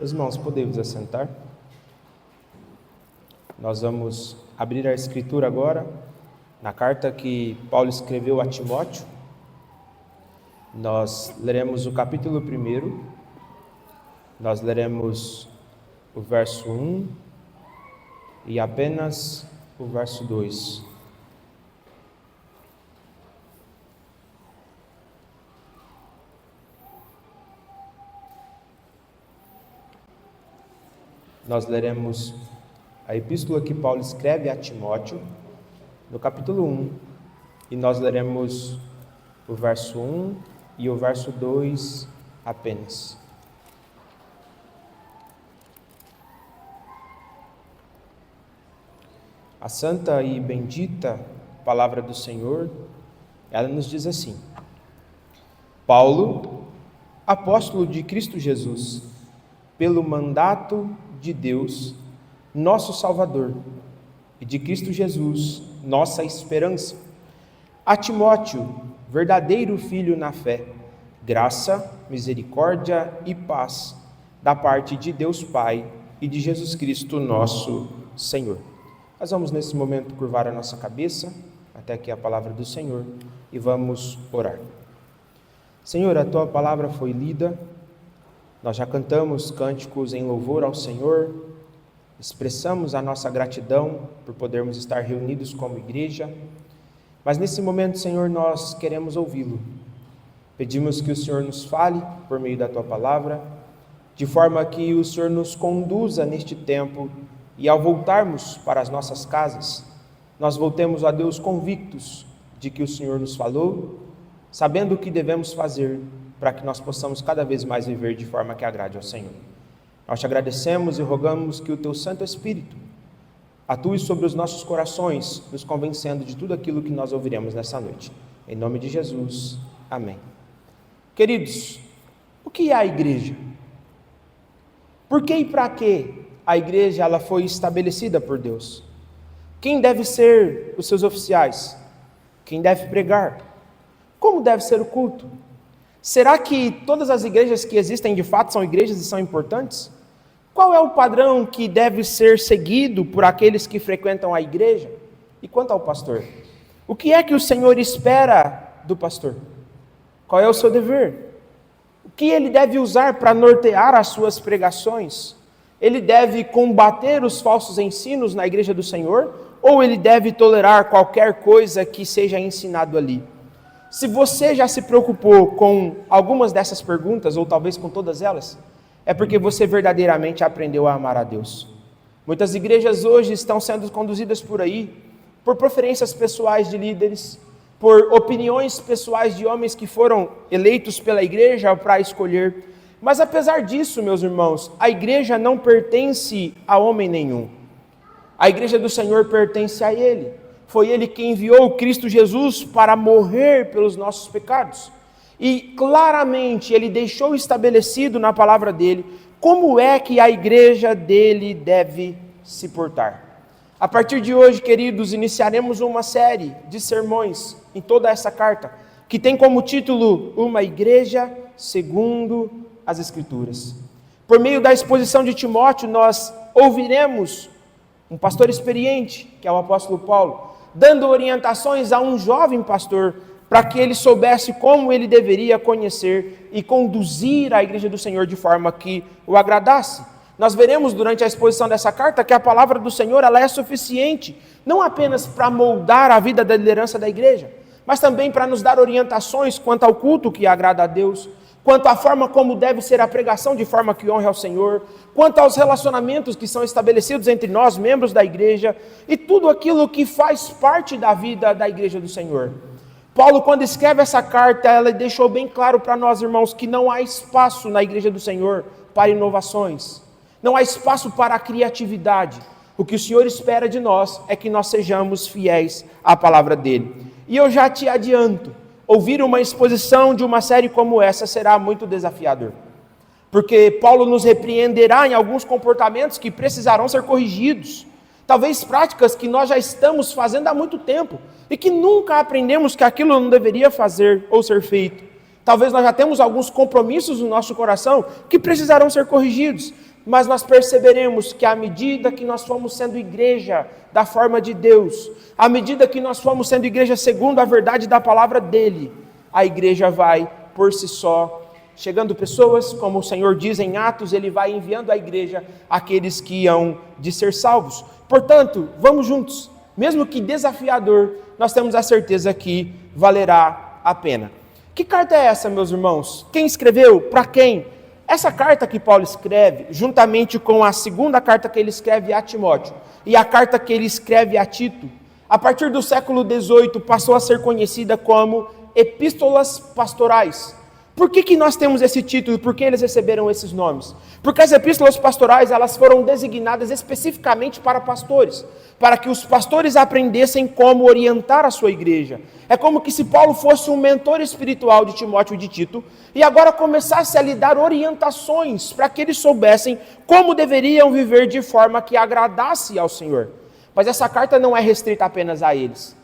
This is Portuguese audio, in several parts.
Meus irmãos, podemos assentar? Nós vamos abrir a Escritura agora, na carta que Paulo escreveu a Timóteo. Nós leremos o capítulo 1, nós leremos o verso 1 e apenas o verso 2. Nós leremos a epístola que Paulo escreve a Timóteo, no capítulo 1, e nós leremos o verso 1 e o verso 2 apenas. A santa e bendita palavra do Senhor, ela nos diz assim: Paulo, apóstolo de Cristo Jesus, pelo mandato de Deus, nosso Salvador, e de Cristo Jesus, nossa esperança, a Timóteo, verdadeiro filho na fé, graça, misericórdia e paz, da parte de Deus Pai e de Jesus Cristo, nosso Senhor. Nós vamos nesse momento curvar a nossa cabeça, até aqui a palavra do Senhor, e vamos orar. Senhor, a Tua palavra foi lida, nós já cantamos cânticos em louvor ao Senhor, expressamos a nossa gratidão por podermos estar reunidos como igreja, mas nesse momento, Senhor, nós queremos ouvi-lo. Pedimos que o Senhor nos fale por meio da Tua palavra, de forma que o Senhor nos conduza neste tempo e ao voltarmos para as nossas casas, nós voltemos a Deus convictos de que o Senhor nos falou, sabendo o que devemos fazer para que nós possamos cada vez mais viver de forma que agrade ao Senhor. Nós te agradecemos e rogamos que o Teu Santo Espírito atue sobre os nossos corações, nos convencendo de tudo aquilo que nós ouviremos nessa noite. Em nome de Jesus, amém. Queridos, o que é a igreja? Por que e para que a igreja ela foi estabelecida por Deus? Quem deve ser os seus oficiais? Quem deve pregar? Como deve ser o culto? Será que todas as igrejas que existem de fato são igrejas e são importantes? Qual é o padrão que deve ser seguido por aqueles que frequentam a igreja? E quanto ao pastor? O que é que o Senhor espera do pastor? Qual é o seu dever? O que ele deve usar para nortear as suas pregações? Ele deve combater os falsos ensinos na igreja do Senhor? Ou ele deve tolerar qualquer coisa que seja ensinado ali? Se você já se preocupou com algumas dessas perguntas, ou talvez com todas elas, é porque você verdadeiramente aprendeu a amar a Deus. Muitas igrejas hoje estão sendo conduzidas por aí, por preferências pessoais de líderes, por opiniões pessoais de homens que foram eleitos pela igreja para escolher. Mas apesar disso, meus irmãos, a igreja não pertence a homem nenhum. A igreja do Senhor pertence a Ele. Foi Ele que enviou Cristo Jesus para morrer pelos nossos pecados. E claramente Ele deixou estabelecido na palavra dEle como é que a igreja dEle deve se portar. A partir de hoje, queridos, iniciaremos uma série de sermões em toda essa carta, que tem como título Uma Igreja Segundo as Escrituras. Por meio da exposição de Timóteo, nós ouviremos um pastor experiente, que é o apóstolo Paulo, dando orientações a um jovem pastor, para que ele soubesse como ele deveria conhecer e conduzir a igreja do Senhor de forma que o agradasse. Nós veremos durante a exposição dessa carta que a palavra do Senhor ela é suficiente, não apenas para moldar a vida da liderança da igreja, mas também para nos dar orientações quanto ao culto que agrada a Deus, quanto à forma como deve ser a pregação de forma que honre ao Senhor, quanto aos relacionamentos que são estabelecidos entre nós, membros da igreja, e tudo aquilo que faz parte da vida da igreja do Senhor. Paulo, quando escreve essa carta, ela deixou bem claro para nós, irmãos, que não há espaço na igreja do Senhor para inovações, não há espaço para a criatividade. O que o Senhor espera de nós é que nós sejamos fiéis à palavra dele. E eu já te adianto, ouvir uma exposição de uma série como essa será muito desafiador, porque Paulo nos repreenderá em alguns comportamentos que precisarão ser corrigidos, talvez práticas que nós já estamos fazendo há muito tempo, e que nunca aprendemos que aquilo não deveria fazer ou ser feito. Talvez nós já temos alguns compromissos no nosso coração que precisarão ser corrigidos, mas nós perceberemos que à medida que nós fomos sendo igreja da forma de Deus, à medida que nós fomos sendo igreja segundo a verdade da palavra dele, a igreja vai por si só, chegando pessoas, como o Senhor diz em Atos, ele vai enviando à igreja aqueles que hão de ser salvos. Portanto, vamos juntos, mesmo que desafiador, nós temos a certeza que valerá a pena. Que carta é essa, meus irmãos? Quem escreveu? Para quem? Essa carta que Paulo escreve, juntamente com a segunda carta que ele escreve a Timóteo e a carta que ele escreve a Tito, a partir do século XVIII passou a ser conhecida como epístolas pastorais. Por que nós temos esse título e por que eles receberam esses nomes? Porque as epístolas pastorais elas foram designadas especificamente para pastores, para que os pastores aprendessem como orientar a sua igreja. É como que se Paulo fosse um mentor espiritual de Timóteo e de Tito, e agora começasse a lhe dar orientações para que eles soubessem como deveriam viver de forma que agradasse ao Senhor. Mas essa carta não é restrita apenas a eles.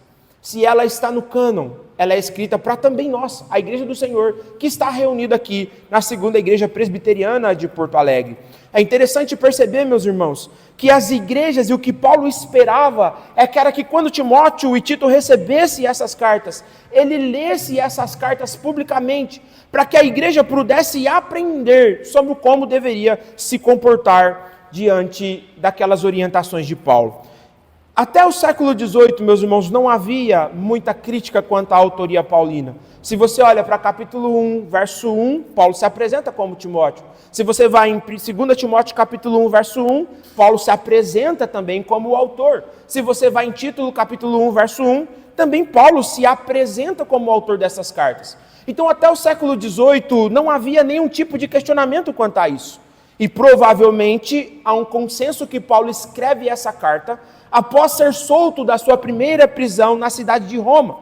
Se ela está no cânon, ela é escrita para também nós, a Igreja do Senhor, que está reunida aqui na segunda Igreja Presbiteriana de Porto Alegre. É interessante perceber, meus irmãos, que as igrejas e o que Paulo esperava era que quando Timóteo e Tito recebessem essas cartas, ele lesse essas cartas publicamente, para que a igreja pudesse aprender sobre como deveria se comportar diante daquelas orientações de Paulo. Até o século XVIII, meus irmãos, não havia muita crítica quanto à autoria paulina. Se você olha para capítulo 1, verso 1, Paulo se apresenta como Timóteo. Se você vai em 2 Timóteo capítulo 1, verso 1, Paulo se apresenta também como o autor. Se você vai em Tito capítulo 1, verso 1, também Paulo se apresenta como o autor dessas cartas. Então até o século XVIII não havia nenhum tipo de questionamento quanto a isso. E provavelmente há um consenso que Paulo escreve essa carta após ser solto da sua primeira prisão na cidade de Roma.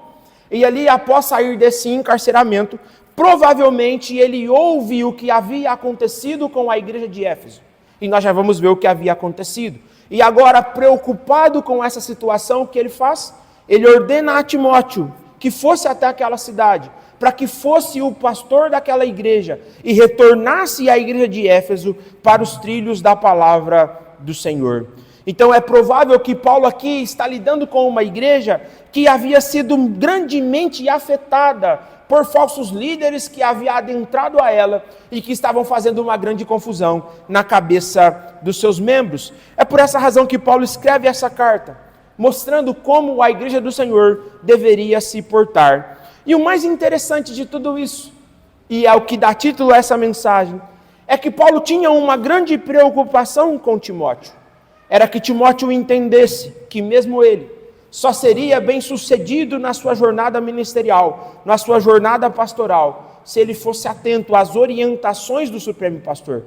E ali, após sair desse encarceramento, provavelmente ele ouve o que havia acontecido com a igreja de Éfeso. E nós já vamos ver o que havia acontecido. E agora, preocupado com essa situação, o que ele faz? Ele ordena a Timóteo que fosse até aquela cidade, para que fosse o pastor daquela igreja e retornasse à igreja de Éfeso para os trilhos da palavra do Senhor. Então é provável que Paulo aqui está lidando com uma igreja que havia sido grandemente afetada por falsos líderes que haviam adentrado a ela e que estavam fazendo uma grande confusão na cabeça dos seus membros. É por essa razão que Paulo escreve essa carta, mostrando como a igreja do Senhor deveria se portar. E o mais interessante de tudo isso, e é o que dá título a essa mensagem, é que Paulo tinha uma grande preocupação com Timóteo. Era que Timóteo entendesse que mesmo ele só seria bem-sucedido na sua jornada ministerial, na sua jornada pastoral, se ele fosse atento às orientações do Supremo Pastor.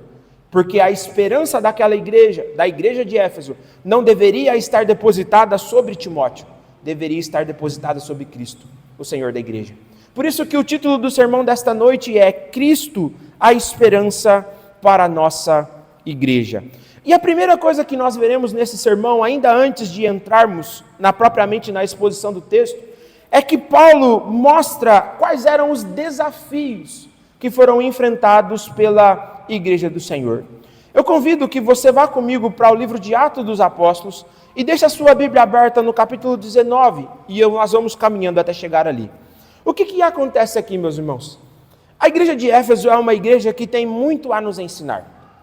Porque a esperança daquela igreja, da igreja de Éfeso, não deveria estar depositada sobre Timóteo, deveria estar depositada sobre Cristo, o Senhor da igreja. Por isso que o título do sermão desta noite é Cristo, a esperança para a nossa igreja. E a primeira coisa que nós veremos nesse sermão, ainda antes de entrarmos propriamente na exposição do texto, é que Paulo mostra quais eram os desafios que foram enfrentados pela igreja do Senhor. Eu convido que você vá comigo para o livro de Atos dos Apóstolos e deixe a sua Bíblia aberta no capítulo 19 e nós vamos caminhando até chegar ali. O que acontece aqui, meus irmãos? A igreja de Éfeso é uma igreja que tem muito a nos ensinar.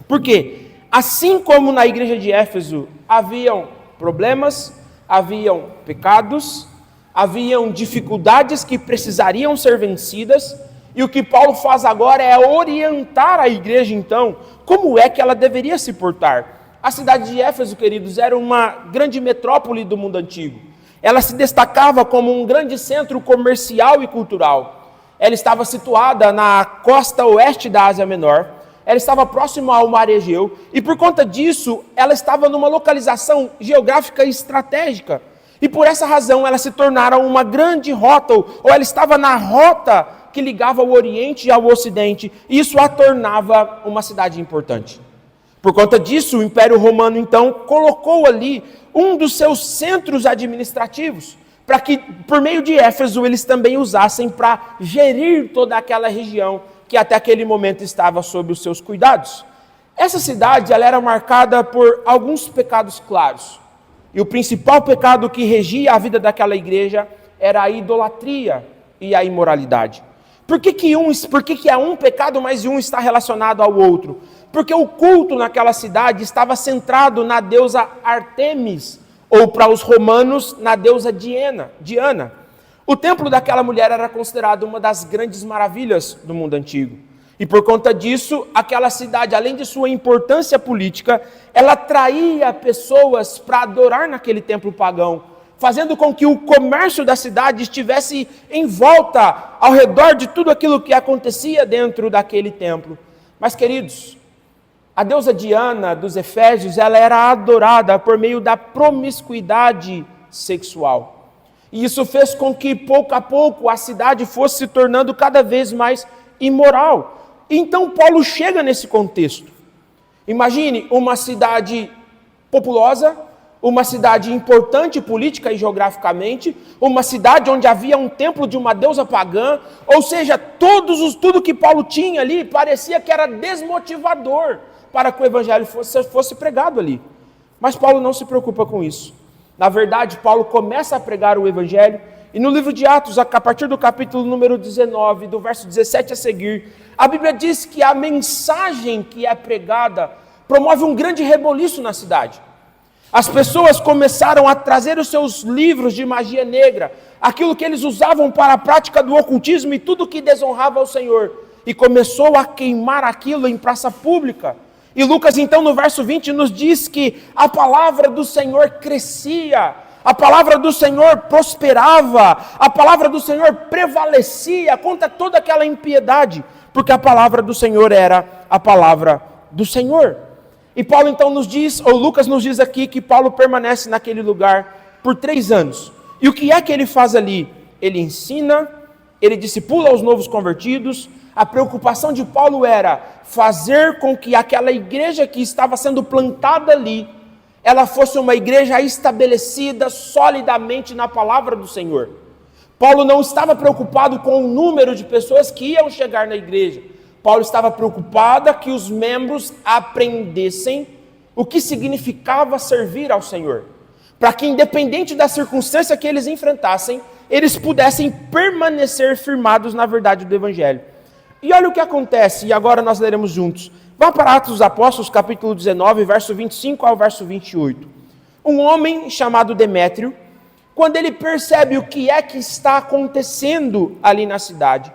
Por quê? Assim como na igreja de Éfeso haviam problemas, haviam pecados, haviam dificuldades que precisariam ser vencidas, e o que Paulo faz agora é orientar a igreja, então, como é que ela deveria se portar. A cidade de Éfeso, queridos, era uma grande metrópole do mundo antigo. Ela se destacava como um grande centro comercial e cultural. Ela estava situada na costa oeste da Ásia Menor. Ela estava próxima ao mar Egeu e por conta disso ela estava numa localização geográfica estratégica e por essa razão ela se tornara uma grande rota, ou ela estava na rota que ligava o Oriente ao Ocidente e isso a tornava uma cidade importante. Por conta disso o Império Romano então colocou ali um dos seus centros administrativos para que por meio de Éfeso eles também usassem para gerir toda aquela região que até aquele momento estava sob os seus cuidados. Essa cidade ela era marcada por alguns pecados claros. E o principal pecado que regia a vida daquela igreja era a idolatria e a imoralidade. Por que é um pecado, mas um está relacionado ao outro? Porque o culto naquela cidade estava centrado na deusa Artemis, ou para os romanos, na deusa Diana. O templo daquela mulher era considerado uma das grandes maravilhas do mundo antigo. E por conta disso, aquela cidade, além de sua importância política, ela atraía pessoas para adorar naquele templo pagão, fazendo com que o comércio da cidade estivesse em volta, ao redor de tudo aquilo que acontecia dentro daquele templo. Mas, queridos, a deusa Diana dos Efésios, ela era adorada por meio da promiscuidade sexual. E isso fez com que, pouco a pouco, a cidade fosse se tornando cada vez mais imoral. Então, Paulo chega nesse contexto. Imagine uma cidade populosa, uma cidade importante política e geograficamente, uma cidade onde havia um templo de uma deusa pagã, ou seja, tudo que Paulo tinha ali parecia que era desmotivador para que o evangelho fosse pregado ali. Mas Paulo não se preocupa com isso. Na verdade, Paulo começa a pregar o evangelho, e no livro de Atos, a partir do capítulo número 19, do verso 17 a seguir, a Bíblia diz que a mensagem que é pregada promove um grande reboliço na cidade. As pessoas começaram a trazer os seus livros de magia negra, aquilo que eles usavam para a prática do ocultismo e tudo que desonrava ao Senhor, e começou a queimar aquilo em praça pública. E Lucas, então, no verso 20, nos diz que a palavra do Senhor crescia, a palavra do Senhor prosperava, a palavra do Senhor prevalecia contra toda aquela impiedade, porque a palavra do Senhor era a palavra do Senhor. E Paulo então nos diz, ou Lucas nos diz aqui, que Paulo permanece naquele lugar por 3 anos. E o que é que ele faz ali? Ele ensina, ele discipula os novos convertidos. A preocupação de Paulo era fazer com que aquela igreja que estava sendo plantada ali, ela fosse uma igreja estabelecida solidamente na palavra do Senhor. Paulo não estava preocupado com o número de pessoas que iam chegar na igreja. Paulo estava preocupado que os membros aprendessem o que significava servir ao Senhor, para que, independente da circunstância que eles enfrentassem, eles pudessem permanecer firmados na verdade do Evangelho. E olha o que acontece, e agora nós leremos juntos. Vá para Atos dos Apóstolos, capítulo 19, verso 25 ao verso 28. Um homem chamado Demétrio, quando ele percebe o que é que está acontecendo ali na cidade,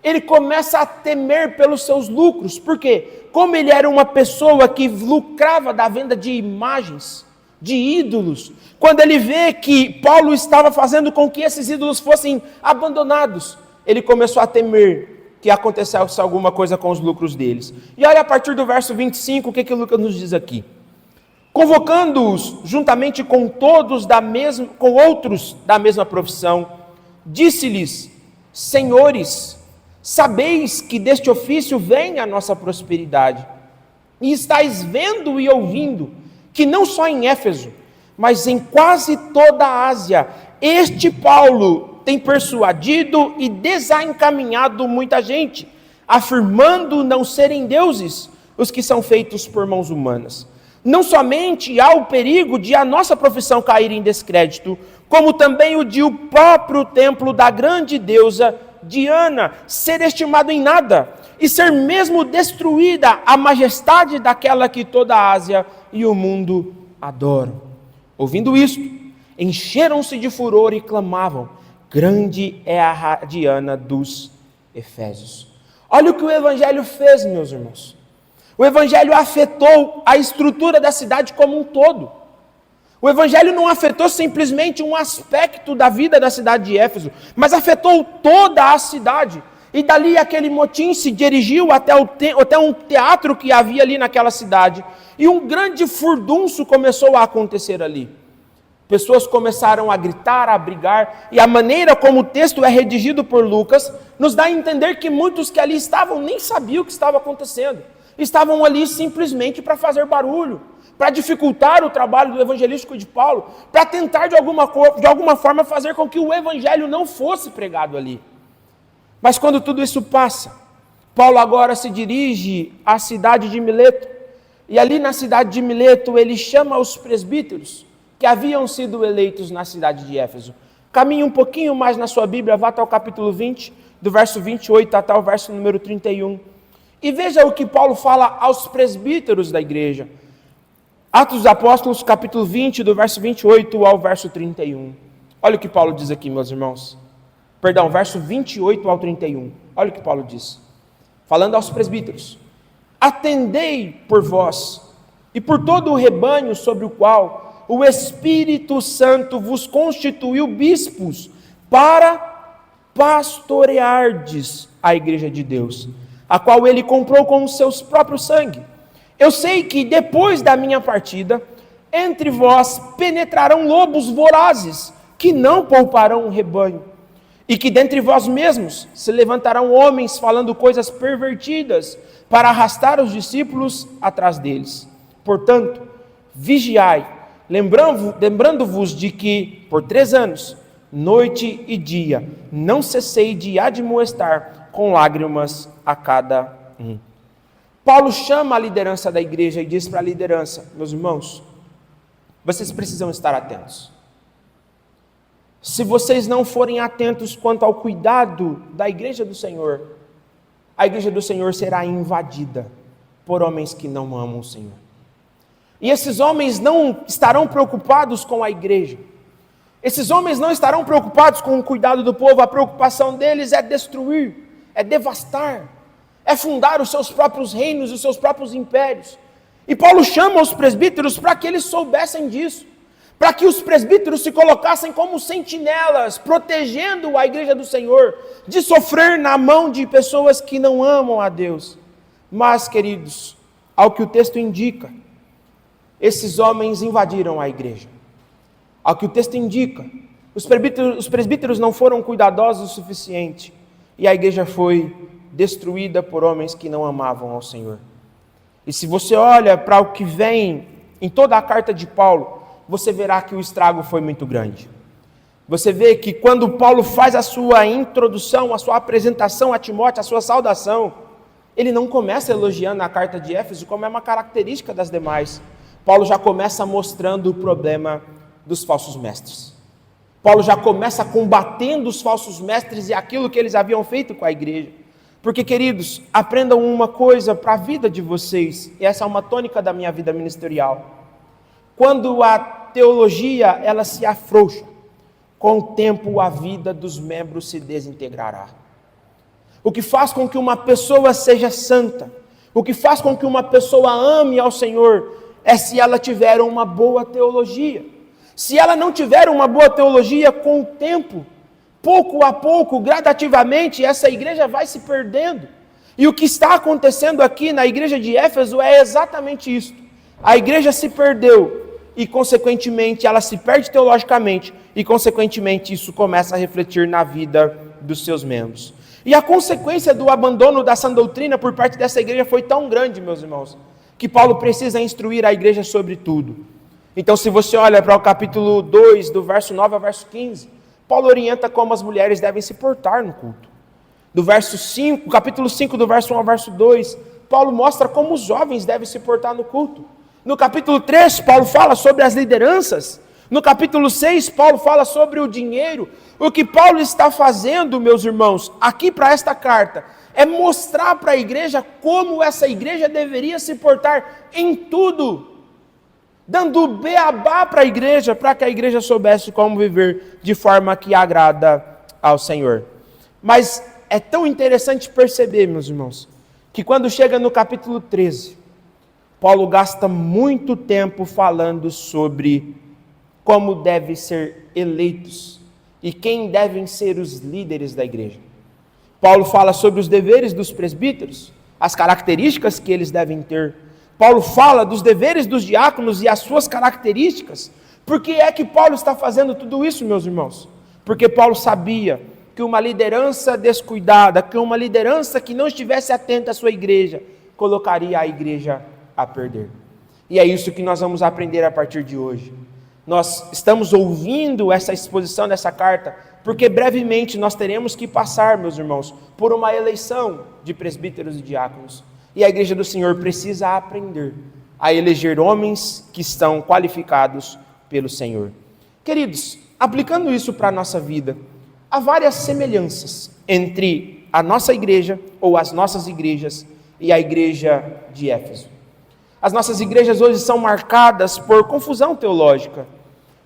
ele começa a temer pelos seus lucros. Por quê? Como ele era uma pessoa que lucrava da venda de imagens, de ídolos, quando ele vê que Paulo estava fazendo com que esses ídolos fossem abandonados, ele começou a temer que acontecesse alguma coisa com os lucros deles. E olha a partir do verso 25, o que Lucas nos diz aqui. Convocando-os juntamente com com outros da mesma profissão, disse-lhes: Senhores, sabeis que deste ofício vem a nossa prosperidade, e estáis vendo e ouvindo que não só em Éfeso, mas em quase toda a Ásia, este Paulo tem persuadido e desencaminhado muita gente, afirmando não serem deuses os que são feitos por mãos humanas. Não somente há o perigo de a nossa profissão cair em descrédito, como também o de o próprio templo da grande deusa Diana ser estimado em nada, e ser mesmo destruída a majestade daquela que toda a Ásia e o mundo adoram. Ouvindo isto, encheram-se de furor e clamavam: grande é a Diana dos Efésios. Olha o que o Evangelho fez, meus irmãos. O Evangelho afetou a estrutura da cidade como um todo. O Evangelho não afetou simplesmente um aspecto da vida da cidade de Éfeso, mas afetou toda a cidade. E dali aquele motim se dirigiu até um teatro que havia ali naquela cidade. E um grande furdunço começou a acontecer ali. Pessoas começaram a gritar, a brigar, e a maneira como o texto é redigido por Lucas nos dá a entender que muitos que ali estavam nem sabiam o que estava acontecendo. Estavam ali simplesmente para fazer barulho, para dificultar o trabalho do evangelístico de Paulo, para tentar de alguma forma fazer com que o evangelho não fosse pregado ali. Mas quando tudo isso passa, Paulo agora se dirige à cidade de Mileto, E ali na cidade de Mileto, ele chama os presbíteros que haviam sido eleitos na cidade de Éfeso. Caminhe um pouquinho mais na sua Bíblia, vá até o capítulo 20, do verso 28 até o verso número 31. E veja o que Paulo fala aos presbíteros da igreja. Atos dos Apóstolos, capítulo 20, do verso 28 ao verso 31. Olha o que Paulo diz aqui, meus irmãos. Perdão, verso 28 ao 31. Olha o que Paulo diz. Falando aos presbíteros. Atendei por vós e por todo o rebanho sobre o qual o Espírito Santo vos constituiu bispos para pastoreardes a igreja de Deus, a qual ele comprou com os seus próprios sangue. Eu sei que depois da minha partida, entre vós penetrarão lobos vorazes, que não pouparão o rebanho, e que dentre vós mesmos se levantarão homens falando coisas pervertidas, para arrastar os discípulos atrás deles. Portanto, vigiai, lembrando-vos de que, por 3 anos, noite e dia, não cessei de admoestar com lágrimas a cada um. Paulo chama a liderança da igreja e diz para a liderança: meus irmãos, vocês precisam estar atentos. Se vocês não forem atentos quanto ao cuidado da igreja do Senhor, a igreja do Senhor será invadida por homens que não amam o Senhor. E esses homens não estarão preocupados com a igreja. Esses homens não estarão preocupados com o cuidado do povo. A preocupação deles é destruir, é devastar, é fundar os seus próprios reinos, os seus próprios impérios. E Paulo chama os presbíteros para que eles soubessem disso, para que os presbíteros se colocassem como sentinelas, protegendo a igreja do Senhor, de sofrer na mão de pessoas que não amam a Deus. Mas, queridos, ao que o texto indica, esses homens invadiram a igreja. Ao que o texto indica, os presbíteros não foram cuidadosos o suficiente, e a igreja foi destruída por homens que não amavam ao Senhor. E se você olha para o que vem em toda a carta de Paulo, você verá que o estrago foi muito grande. Você vê que quando Paulo faz a sua introdução, a sua apresentação a Timóteo, a sua saudação, ele não começa elogiando a carta de Éfeso, como é uma característica das demais. Paulo já começa mostrando o problema dos falsos mestres. Paulo já começa combatendo os falsos mestres e aquilo que eles haviam feito com a igreja. Porque, queridos, aprendam uma coisa para a vida de vocês, e essa é uma tônica da minha vida ministerial. Quando a teologia ela se afrouxa, com o tempo a vida dos membros se desintegrará. O que faz com que uma pessoa seja santa, o que faz com que uma pessoa ame ao Senhor, é se ela tiver uma boa teologia. Se ela não tiver uma boa teologia, com o tempo, pouco a pouco, gradativamente, essa igreja vai se perdendo. E o que está acontecendo aqui na igreja de Éfeso é exatamente isso. A igreja se perdeu e, consequentemente, ela se perde teologicamente e, consequentemente, isso começa a refletir na vida dos seus membros. E a consequência do abandono da sã doutrina por parte dessa igreja foi tão grande, meus irmãos, que Paulo precisa instruir a igreja sobre tudo. Então, se você olha para o capítulo 2, do verso 9 ao verso 15, Paulo orienta como as mulheres devem se portar no culto. Do verso 5, capítulo 5, do verso 1 ao verso 2, Paulo mostra como os jovens devem se portar no culto. No capítulo 3, Paulo fala sobre as lideranças. No capítulo 6, Paulo fala sobre o dinheiro. O que Paulo está fazendo, meus irmãos, aqui para esta carta, é mostrar para a igreja como essa igreja deveria se portar em tudo, dando beabá para a igreja, para que a igreja soubesse como viver de forma que agrada ao Senhor. Mas é tão interessante perceber, meus irmãos, que quando chega no capítulo 13, Paulo gasta muito tempo falando sobre como devem ser eleitos e quem devem ser os líderes da igreja. Paulo fala sobre os deveres dos presbíteros, as características que eles devem ter. Paulo fala dos deveres dos diáconos e as suas características. Por que é que Paulo está fazendo tudo isso, meus irmãos? Porque Paulo sabia que uma liderança descuidada, que uma liderança que não estivesse atenta à sua igreja, colocaria a igreja a perder. E é isso que nós vamos aprender a partir de hoje. Nós estamos ouvindo essa exposição dessa carta, porque brevemente nós teremos que passar, meus irmãos, por uma eleição de presbíteros e diáconos. E a igreja do Senhor precisa aprender a eleger homens que estão qualificados pelo Senhor. Queridos, aplicando isso para a nossa vida, há várias semelhanças entre a nossa igreja ou as nossas igrejas e a igreja de Éfeso. As nossas igrejas hoje são marcadas por confusão teológica,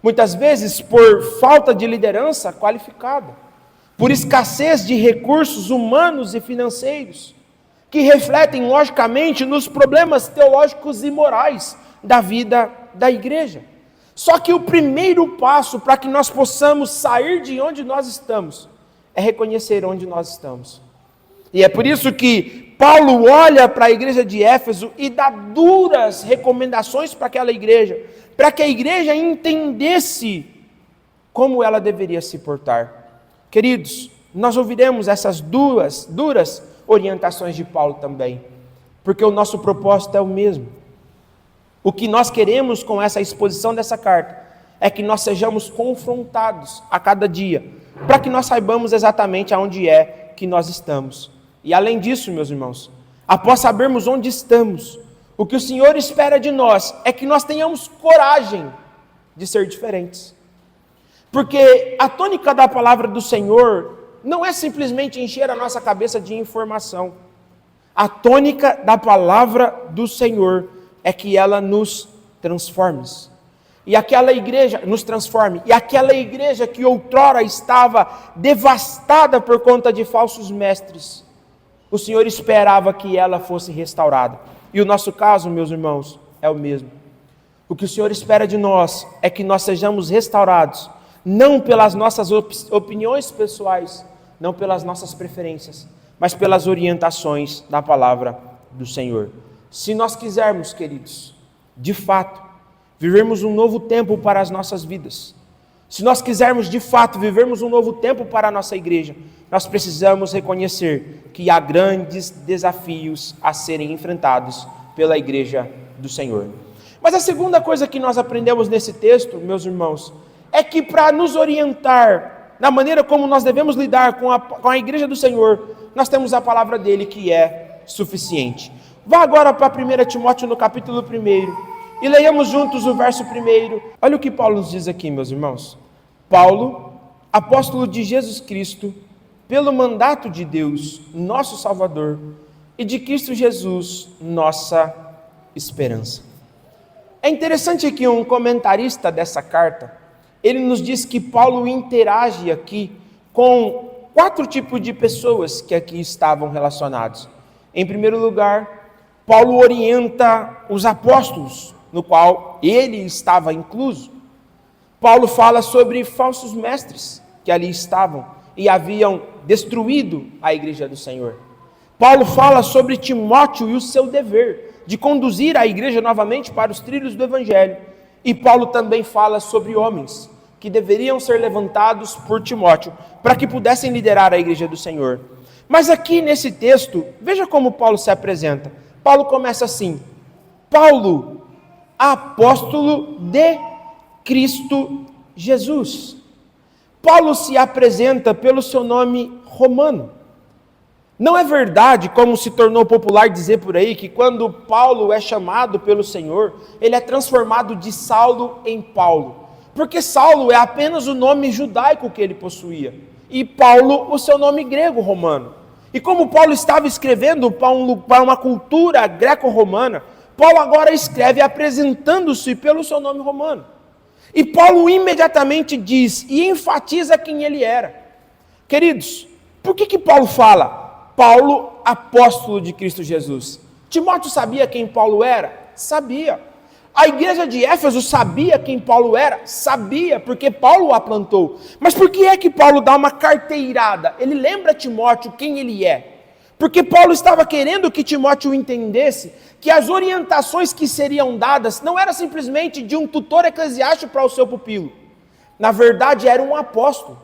muitas vezes por falta de liderança qualificada, por escassez de recursos humanos e financeiros, que refletem logicamente nos problemas teológicos e morais da vida da igreja. Só que o primeiro passo para que nós possamos sair de onde nós estamos é reconhecer onde nós estamos. E é por isso que Paulo olha para a igreja de Éfeso e dá duras recomendações para aquela igreja, para que a igreja entendesse como ela deveria se portar. Queridos, nós ouviremos essas duras orientações de Paulo também, porque o nosso propósito é o mesmo. O que nós queremos com essa exposição dessa carta é que nós sejamos confrontados a cada dia, para que nós saibamos exatamente aonde é que nós estamos. E além disso, meus irmãos, após sabermos onde estamos, o que o Senhor espera de nós é que nós tenhamos coragem de ser diferentes. Porque a tônica da palavra do Senhor não é simplesmente encher a nossa cabeça de informação. A tônica da palavra do Senhor é que ela nos transforme. E aquela igreja nos transforme. E aquela igreja que outrora estava devastada por conta de falsos mestres, o Senhor esperava que ela fosse restaurada. E o nosso caso, meus irmãos, é o mesmo. O que o Senhor espera de nós é que nós sejamos restaurados, não pelas nossas opiniões pessoais, não pelas nossas preferências, mas pelas orientações da palavra do Senhor. Se nós quisermos, queridos, de fato, vivermos um novo tempo para as nossas vidas, se nós quisermos de fato vivermos um novo tempo para a nossa igreja, nós precisamos reconhecer que há grandes desafios a serem enfrentados pela igreja do Senhor. Mas a segunda coisa que nós aprendemos nesse texto, meus irmãos, é que para nos orientar na maneira como nós devemos lidar com a igreja do Senhor, nós temos a palavra dele que é suficiente. Vá agora para 1 Timóteo no capítulo 1 e leiamos juntos o verso 1. Olha o que Paulo nos diz aqui, meus irmãos. Paulo, apóstolo de Jesus Cristo, pelo mandato de Deus, nosso Salvador, e de Cristo Jesus, nossa esperança. É interessante que um comentarista dessa carta, ele nos diz que Paulo interage aqui com 4 tipos de pessoas que aqui estavam relacionados. Em primeiro lugar, Paulo orienta os apóstolos, no qual ele estava incluso. Paulo fala sobre falsos mestres que ali estavam e haviam destruído a igreja do Senhor. Paulo fala sobre Timóteo e o seu dever de conduzir a igreja novamente para os trilhos do Evangelho. E Paulo também fala sobre homens que deveriam ser levantados por Timóteo para que pudessem liderar a igreja do Senhor. Mas aqui nesse texto, veja como Paulo se apresenta. Paulo começa assim: Paulo, apóstolo de Cristo Jesus. Paulo se apresenta pelo seu nome romano. Não é verdade, como se tornou popular dizer por aí, que quando Paulo é chamado pelo Senhor, ele é transformado de Saulo em Paulo. Porque Saulo é apenas o nome judaico que ele possuía, e Paulo o seu nome grego romano. E como Paulo estava escrevendo para uma cultura greco-romana, Paulo agora escreve apresentando-se pelo seu nome romano. E Paulo imediatamente diz e enfatiza quem ele era. Queridos, por que Paulo fala? Paulo, apóstolo de Cristo Jesus. Timóteo sabia quem Paulo era? Sabia. A igreja de Éfeso sabia quem Paulo era? Sabia, porque Paulo a plantou. Mas por que é que Paulo dá uma carteirada? Ele lembra Timóteo quem ele é. Porque Paulo estava querendo que Timóteo entendesse que as orientações que seriam dadas não era simplesmente de um tutor eclesiástico para o seu pupilo. Na verdade, era um apóstolo.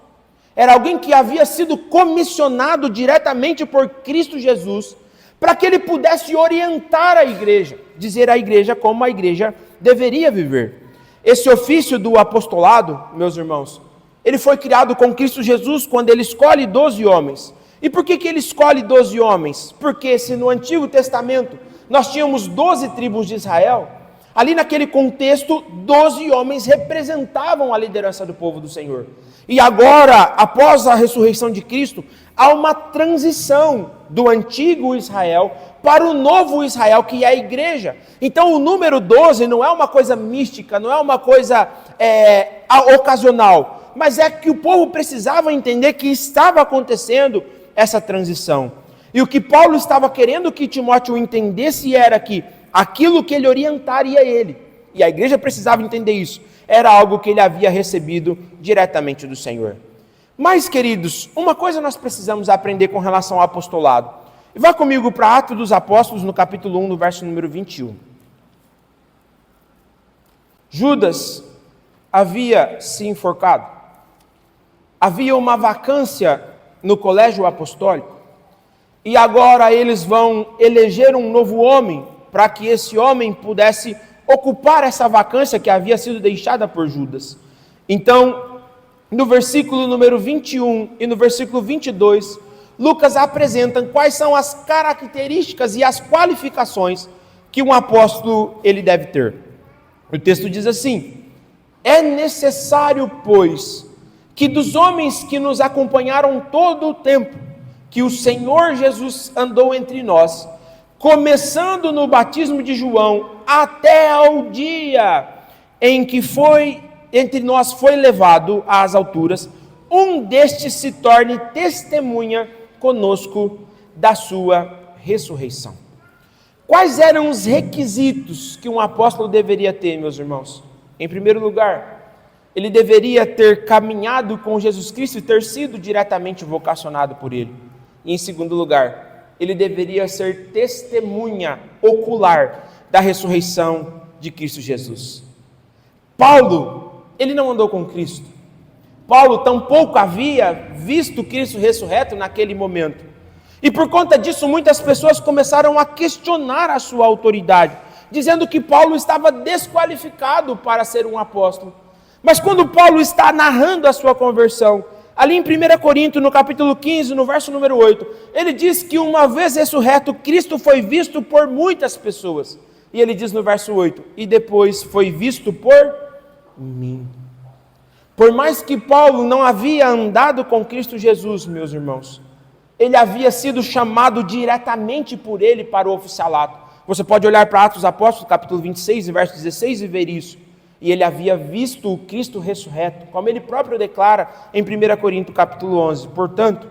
Era alguém que havia sido comissionado diretamente por Cristo Jesus para que ele pudesse orientar a igreja, dizer à igreja como a igreja deveria viver. Esse ofício do apostolado, meus irmãos, ele foi criado com Cristo Jesus quando ele escolhe 12 homens. E por que ele escolhe 12 homens? Porque se no Antigo Testamento nós tínhamos 12 tribos de Israel. Ali naquele contexto, 12 homens representavam a liderança do povo do Senhor. E agora, após a ressurreição de Cristo, há uma transição do antigo Israel para o novo Israel, que é a igreja. Então o número 12 não é uma coisa mística, não é uma coisa ocasional, mas é que o povo precisava entender que estava acontecendo essa transição. E o que Paulo estava querendo que Timóteo entendesse era que aquilo que ele orientaria ele, e a igreja precisava entender isso, era algo que ele havia recebido diretamente do Senhor. Mas, queridos, uma coisa nós precisamos aprender com relação ao apostolado. E vá comigo para Atos dos Apóstolos, no capítulo 1, no verso número 21. Judas havia se enforcado. Havia uma vacância no colégio apostólico. E agora eles vão eleger um novo homem, para que esse homem pudesse ocupar essa vacância que havia sido deixada por Judas. Então, no versículo número 21 e no versículo 22, Lucas apresenta quais são as características e as qualificações que um apóstolo ele deve ter. O texto diz assim: é necessário, pois, que dos homens que nos acompanharam todo o tempo que o Senhor Jesus andou entre nós, começando no batismo de João, até ao dia em que entre nós foi levado às alturas, um destes se torne testemunha conosco da sua ressurreição. Quais eram os requisitos que um apóstolo deveria ter, meus irmãos? Em primeiro lugar, ele deveria ter caminhado com Jesus Cristo e ter sido diretamente vocacionado por ele. E em segundo lugar, ele deveria ser testemunha ocular da ressurreição de Cristo Jesus. Paulo, ele não andou com Cristo. Paulo tampouco havia visto Cristo ressurreto naquele momento. E por conta disso, muitas pessoas começaram a questionar a sua autoridade, dizendo que Paulo estava desqualificado para ser um apóstolo. Mas quando Paulo está narrando a sua conversão, ali em 1 Coríntios, no capítulo 15, no verso número 8, ele diz que uma vez ressurreto, Cristo foi visto por muitas pessoas. E ele diz no verso 8, e depois foi visto por mim. Por mais que Paulo não havia andado com Cristo Jesus, meus irmãos, ele havia sido chamado diretamente por ele para o oficialato. Você pode olhar para Atos dos Apóstolos, capítulo 26, verso 16 e ver isso. E ele havia visto o Cristo ressurreto, como ele próprio declara em 1 Coríntios, capítulo 11. Portanto,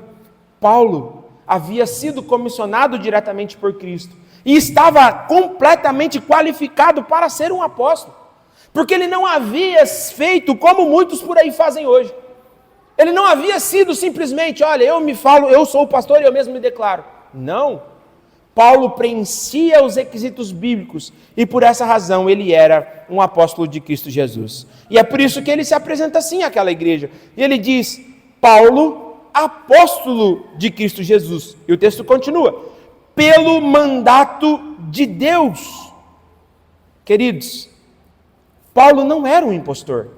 Paulo havia sido comissionado diretamente por Cristo e estava completamente qualificado para ser um apóstolo, porque ele não havia feito como muitos por aí fazem hoje. Ele não havia sido simplesmente, olha, eu sou o pastor e eu mesmo me declaro. Não. Paulo preenchia os requisitos bíblicos e por essa razão ele era um apóstolo de Cristo Jesus. E é por isso que ele se apresenta assim àquela igreja. E ele diz, Paulo, apóstolo de Cristo Jesus. E o texto continua, pelo mandato de Deus. Queridos, Paulo não era um impostor.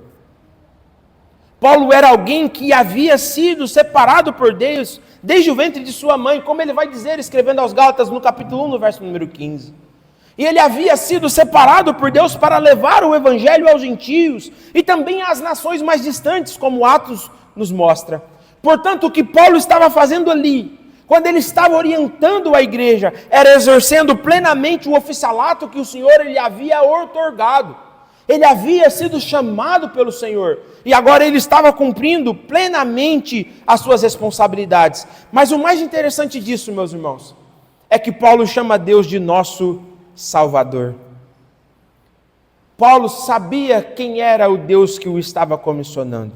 Paulo era alguém que havia sido separado por Deus desde o ventre de sua mãe, como ele vai dizer escrevendo aos Gálatas no capítulo 1, no verso número 15. E ele havia sido separado por Deus para levar o evangelho aos gentios e também às nações mais distantes, como Atos nos mostra. Portanto, o que Paulo estava fazendo ali, quando ele estava orientando a igreja, era exercendo plenamente o oficialato que o Senhor lhe havia outorgado. Ele havia sido chamado pelo Senhor e agora ele estava cumprindo plenamente as suas responsabilidades. Mas o mais interessante disso, meus irmãos, é que Paulo chama Deus de nosso Salvador. Paulo sabia quem era o Deus que o estava comissionando.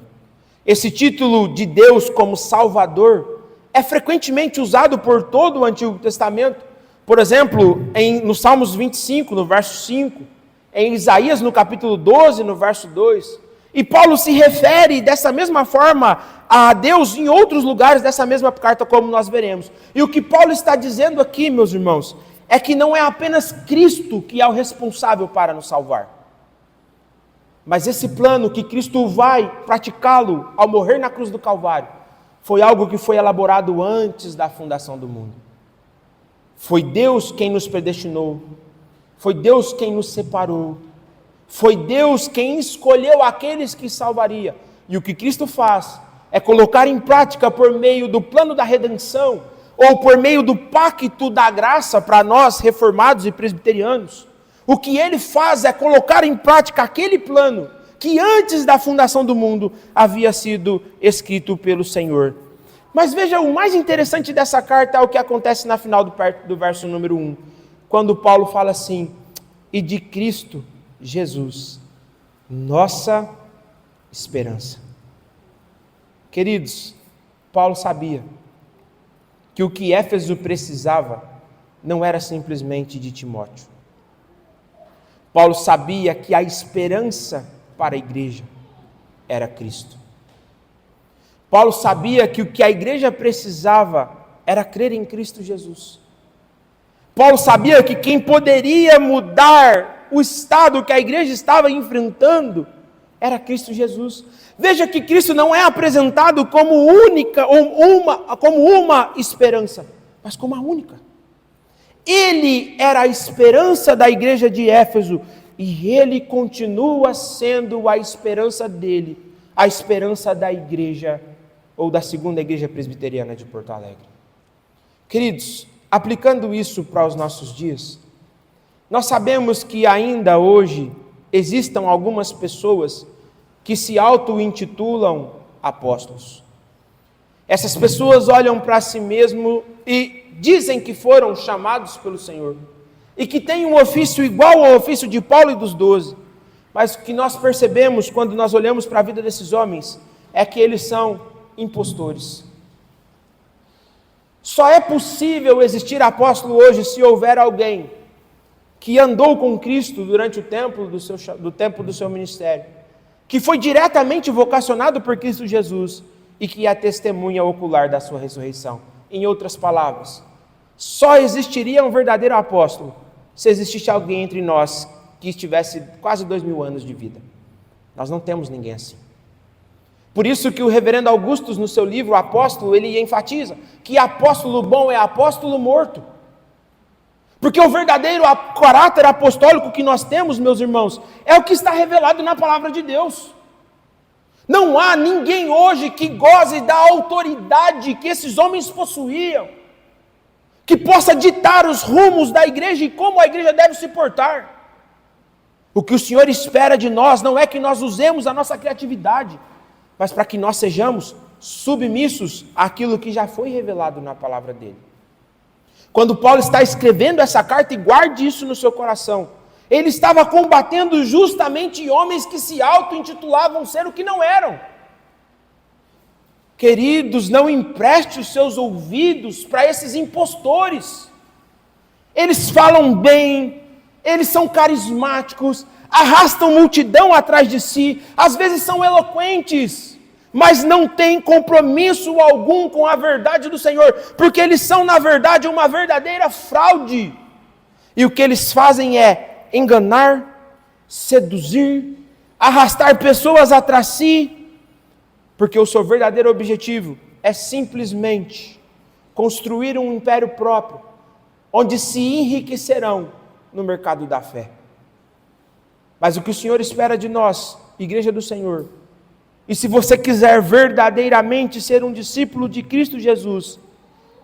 Esse título de Deus como Salvador é frequentemente usado por todo o Antigo Testamento. Por exemplo, no Salmos 25, no verso 5, em Isaías, no capítulo 12, no verso 2. E Paulo se refere dessa mesma forma a Deus em outros lugares dessa mesma carta, como nós veremos. E o que Paulo está dizendo aqui, meus irmãos, é que não é apenas Cristo que é o responsável para nos salvar. Mas esse plano que Cristo vai praticá-lo ao morrer na cruz do Calvário, foi algo que foi elaborado antes da fundação do mundo. Foi Deus quem nos predestinou, foi Deus quem nos separou, foi Deus quem escolheu aqueles que salvaria. E o que Cristo faz é colocar em prática por meio do plano da redenção, ou por meio do pacto da graça para nós reformados e presbiterianos. O que ele faz é colocar em prática aquele plano que antes da fundação do mundo havia sido escrito pelo Senhor. Mas veja, o mais interessante dessa carta é o que acontece na final do verso número 1, quando Paulo fala assim: e de Cristo Jesus, nossa esperança. Queridos, Paulo sabia que o que Éfeso precisava não era simplesmente de Timóteo. Paulo sabia que a esperança para a igreja era Cristo. Paulo sabia que o que a igreja precisava era crer em Cristo Jesus. Paulo sabia que quem poderia mudar o estado que a igreja estava enfrentando era Cristo Jesus. Veja que Cristo não é apresentado como única ou como uma esperança, mas como a única. Ele era a esperança da igreja de Éfeso e ele continua sendo a esperança dele, a esperança da igreja ou da segunda igreja presbiteriana de Porto Alegre. Queridos, aplicando isso para os nossos dias, nós sabemos que ainda hoje existam algumas pessoas que se auto-intitulam apóstolos. Essas pessoas olham para si mesmo e dizem que foram chamados pelo Senhor e que têm um ofício igual ao ofício de Paulo e dos 12, mas o que nós percebemos quando nós olhamos para a vida desses homens é que eles são impostores. Só é possível existir apóstolo hoje se houver alguém que andou com Cristo durante o tempo do seu ministério, que foi diretamente vocacionado por Cristo Jesus e que é testemunha ocular da sua ressurreição. Em outras palavras, só existiria um verdadeiro apóstolo se existisse alguém entre nós que estivesse quase 2000 anos de vida. Nós não temos ninguém assim. Por isso que o reverendo Augustus, no seu livro Apóstolo, ele enfatiza que apóstolo bom é apóstolo morto. Porque o verdadeiro caráter apostólico que nós temos, meus irmãos, é o que está revelado na palavra de Deus. Não há ninguém hoje que goze da autoridade que esses homens possuíam, que possa ditar os rumos da igreja e como a igreja deve se portar. O que o Senhor espera de nós não é que nós usemos a nossa criatividade, mas para que nós sejamos submissos àquilo que já foi revelado na palavra dele. Quando Paulo está escrevendo essa carta, e guarde isso no seu coração, ele estava combatendo justamente homens que se auto-intitulavam ser o que não eram. Queridos, não empreste os seus ouvidos para esses impostores. Eles falam bem, eles são carismáticos, arrastam multidão atrás de si, às vezes são eloquentes, mas não têm compromisso algum com a verdade do Senhor, porque eles são, na verdade, uma verdadeira fraude. E o que eles fazem é enganar, seduzir, arrastar pessoas atrás de si, porque o seu verdadeiro objetivo é simplesmente construir um império próprio, onde se enriquecerão no mercado da fé. Mas o que o Senhor espera de nós, igreja do Senhor, e se você quiser verdadeiramente ser um discípulo de Cristo Jesus,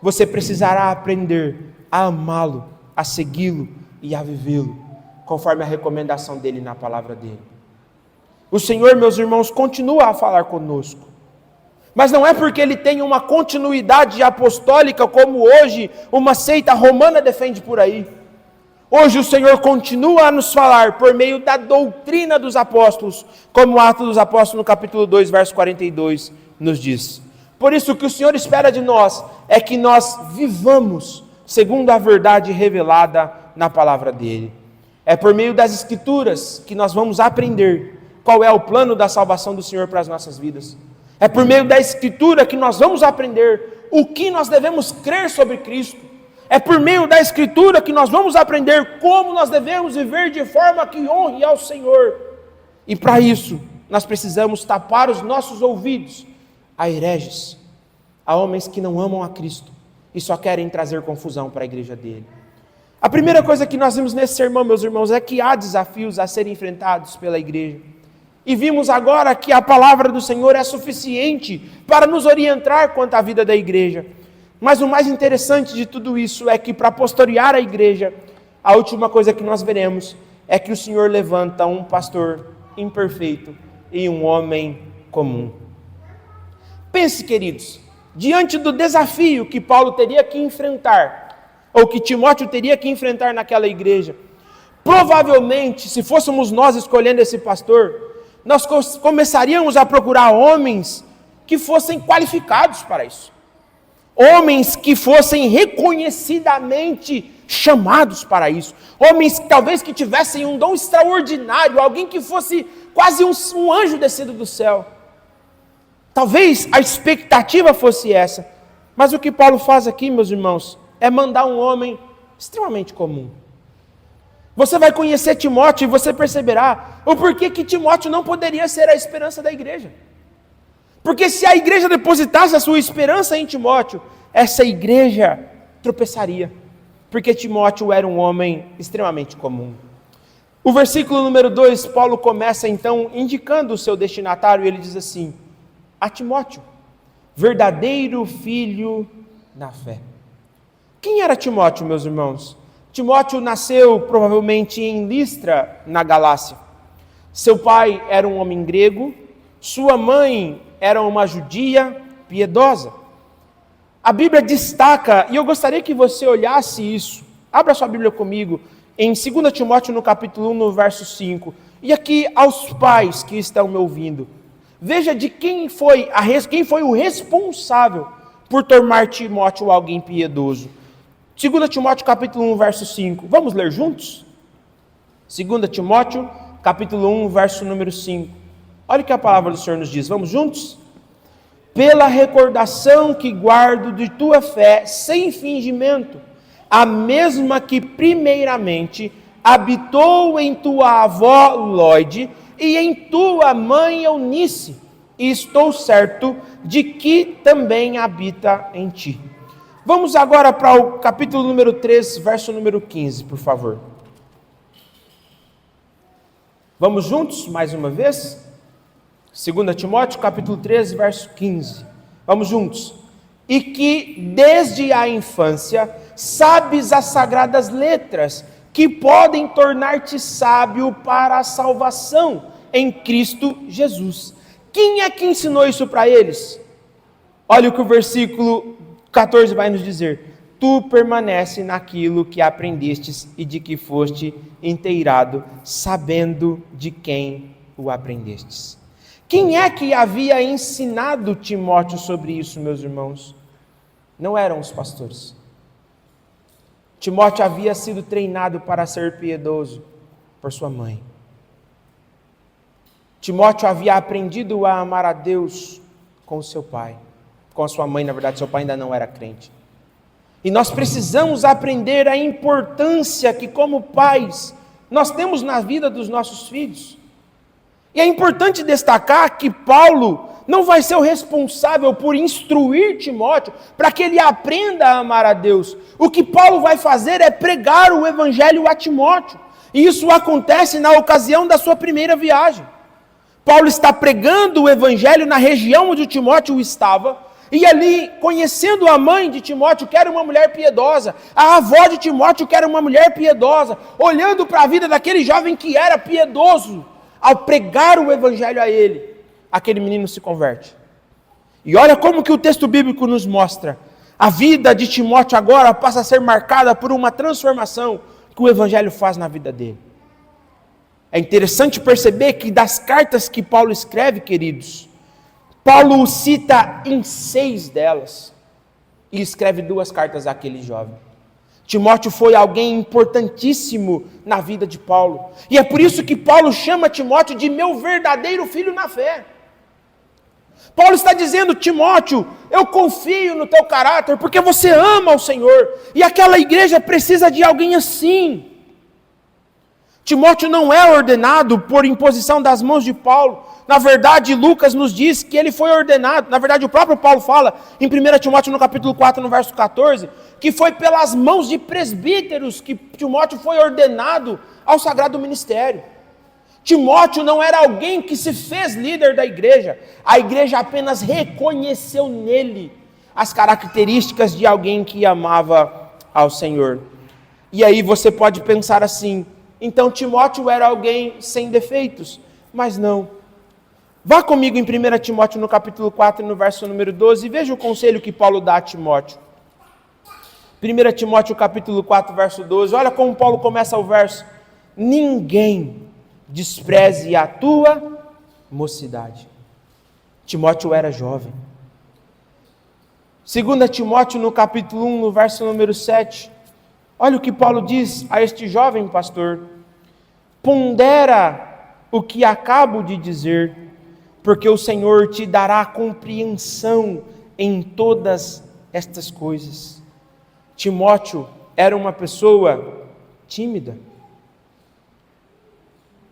você precisará aprender a amá-lo, a segui-lo e a vivê-lo, conforme a recomendação dele na palavra dele. O Senhor, meus irmãos, continua a falar conosco, mas não é porque ele tem uma continuidade apostólica como hoje uma seita romana defende por aí. Hoje o Senhor continua a nos falar por meio da doutrina dos apóstolos, como o Atos dos Apóstolos no capítulo 2, verso 42 nos diz. Por isso o que o Senhor espera de nós é que nós vivamos segundo a verdade revelada na palavra dele. É por meio das Escrituras que nós vamos aprender qual é o plano da salvação do Senhor para as nossas vidas. É por meio da Escritura que nós vamos aprender o que nós devemos crer sobre Cristo. É por meio da Escritura que nós vamos aprender como nós devemos viver de forma que honre ao Senhor. E para isso, nós precisamos tapar os nossos ouvidos a hereges, a homens que não amam a Cristo e só querem trazer confusão para a igreja dele. A primeira coisa que nós vimos nesse sermão, meus irmãos, é que há desafios a serem enfrentados pela igreja. E vimos agora que a palavra do Senhor é suficiente para nos orientar quanto à vida da igreja. Mas o mais interessante de tudo isso é que, para pastorear a igreja, a última coisa que nós veremos é que o Senhor levanta um pastor imperfeito e um homem comum. Pense, queridos, diante do desafio que Paulo teria que enfrentar, ou que Timóteo teria que enfrentar naquela igreja, provavelmente, se fôssemos nós escolhendo esse pastor, nós começaríamos a procurar homens que fossem qualificados para isso. Homens que fossem reconhecidamente chamados para isso. Homens talvez que tivessem um dom extraordinário, alguém que fosse quase um anjo descido do céu. Talvez a expectativa fosse essa. Mas o que Paulo faz aqui, meus irmãos, é mandar um homem extremamente comum. Você vai conhecer Timóteo e você perceberá o porquê que Timóteo não poderia ser a esperança da igreja. Porque se a igreja depositasse a sua esperança em Timóteo, essa igreja tropeçaria. Porque Timóteo era um homem extremamente comum. O versículo número 2, Paulo começa então indicando o seu destinatário, e ele diz assim: a Timóteo, verdadeiro filho na fé. Quem era Timóteo, meus irmãos? Timóteo nasceu provavelmente em Listra, na Galácia. Seu pai era um homem grego, sua mãe era uma judia piedosa. A Bíblia destaca, e eu gostaria que você olhasse isso. Abra sua Bíblia comigo, em 2 Timóteo, no capítulo 1, no verso 5. E aqui, aos pais que estão me ouvindo, veja de quem foi o responsável por tornar Timóteo alguém piedoso. 2 Timóteo, capítulo 1, verso 5. Vamos ler juntos? 2 Timóteo, capítulo 1, verso número 5. Olha o que a palavra do Senhor nos diz. Vamos juntos? Pela recordação que guardo de tua fé, sem fingimento, a mesma que primeiramente habitou em tua avó Lóide e em tua mãe Eunice, e estou certo de que também habita em ti. Vamos agora para o capítulo número 3, verso número 15, por favor. Vamos juntos, mais uma vez? 2 Timóteo, capítulo 3, verso 15. Vamos juntos. E que desde a infância sabes as sagradas letras, que podem tornar-te sábio para a salvação em Cristo Jesus. Quem é que ensinou isso para eles? Olha o que o versículo 14 vai nos dizer: tu permanece naquilo que aprendestes e de que foste inteirado, sabendo de quem o aprendestes. Quem é que havia ensinado Timóteo sobre isso, meus irmãos? Não eram os pastores. Timóteo havia sido treinado para ser piedoso por sua mãe. Timóteo havia aprendido a amar a Deus com o seu pai. Com a sua mãe, na verdade, seu pai ainda não era crente. E nós precisamos aprender a importância que, como pais, nós temos na vida dos nossos filhos. E é importante destacar que Paulo não vai ser o responsável por instruir Timóteo para que ele aprenda a amar a Deus. O que Paulo vai fazer é pregar o evangelho a Timóteo. E isso acontece na ocasião da sua primeira viagem. Paulo está pregando o evangelho na região onde Timóteo estava, e ali, conhecendo a mãe de Timóteo, que era uma mulher piedosa, a avó de Timóteo, que era uma mulher piedosa, olhando para a vida daquele jovem que era piedoso, ao pregar o evangelho a ele, aquele menino se converte. E olha como que o texto bíblico nos mostra. A vida de Timóteo agora passa a ser marcada por uma transformação que o evangelho faz na vida dele. É interessante perceber que das cartas que Paulo escreve, queridos, Paulo cita em 6 delas e escreve 2 cartas àquele jovem. Timóteo foi alguém importantíssimo na vida de Paulo. E é por isso que Paulo chama Timóteo de meu verdadeiro filho na fé. Paulo está dizendo: Timóteo, eu confio no teu caráter porque você ama o Senhor. E aquela igreja precisa de alguém assim. Timóteo não é ordenado por imposição das mãos de Paulo. Na verdade, Lucas nos diz que ele foi ordenado. Na verdade, o próprio Paulo fala em 1 Timóteo no capítulo 4, no verso 14, que foi pelas mãos de presbíteros que Timóteo foi ordenado ao sagrado ministério. Timóteo não era alguém que se fez líder da igreja. A igreja apenas reconheceu nele as características de alguém que amava ao Senhor. E aí você pode pensar assim: então Timóteo era alguém sem defeitos? Mas não. Vá comigo em 1 Timóteo no capítulo 4, no verso número 12, e veja o conselho que Paulo dá a Timóteo. 1 Timóteo capítulo 4, verso 12, olha como Paulo começa o verso: ninguém despreze a tua mocidade. Timóteo era jovem. 2 Timóteo no capítulo 1, no verso número 7, olha o que Paulo diz a este jovem pastor: pondera o que acabo de dizer, porque o Senhor te dará compreensão em todas estas coisas. Timóteo era uma pessoa tímida.